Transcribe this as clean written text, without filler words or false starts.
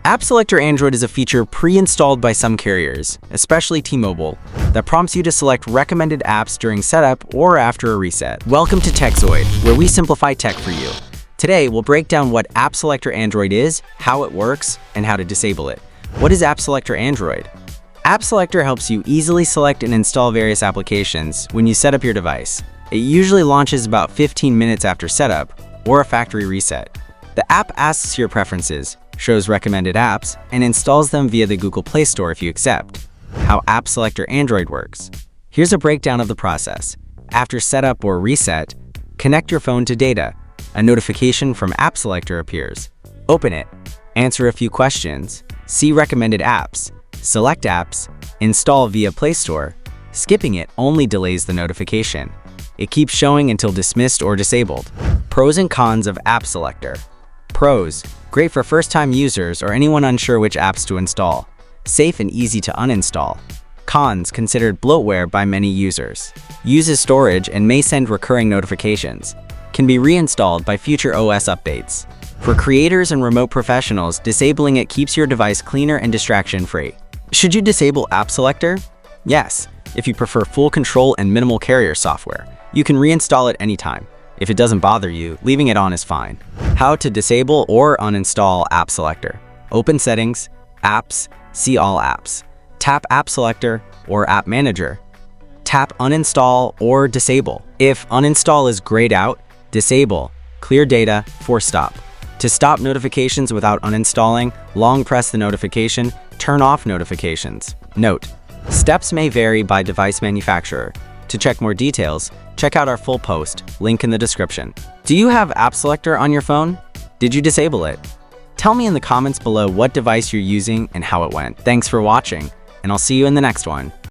App Selector Android is a feature pre-installed by some carriers, especially T-Mobile, that prompts you to select recommended apps during setup or after a reset. Welcome to Tekzoid, where we simplify tech for you. Today, we'll break down what App Selector Android is, how it works, and how to disable it. What is App Selector Android? App Selector helps you easily select and install various applications when you set up your device. It usually launches about 15 minutes after setup or a factory reset. The app asks your preferences, shows recommended apps, and installs them via the Google Play Store if you accept. How App Selector Android works. Here's a breakdown of the process. After setup or reset, connect your phone to data. A notification from App Selector appears. Open it, answer a few questions, see recommended apps, select apps, install via Play Store. Skipping it only delays the notification. It keeps showing until dismissed or disabled. Pros and cons of App Selector. Pros: great for first-time users or anyone unsure which apps to install. Safe and easy to uninstall. Cons: considered bloatware by many users. Uses storage and may send recurring notifications. Can be reinstalled by future OS updates. For creators and remote professionals, disabling it keeps your device cleaner and distraction-free. Should you disable App Selector? Yes, if you prefer full control and minimal carrier software. You can reinstall it anytime. If it doesn't bother you, leaving it on is fine. How to disable or uninstall App Selector. Open Settings, Apps, see all apps. Tap App Selector or App Manager. Tap Uninstall or Disable. If uninstall is grayed out, disable, clear data, force stop. To stop notifications without uninstalling, long press the notification, turn off notifications. Note: steps may vary by device manufacturer. To check more details, check out our full post, link in the description. Do you have App Selector on your phone? Did you disable it? Tell me in the comments below what device you're using and how it went. Thanks for watching, and I'll see you in the next one.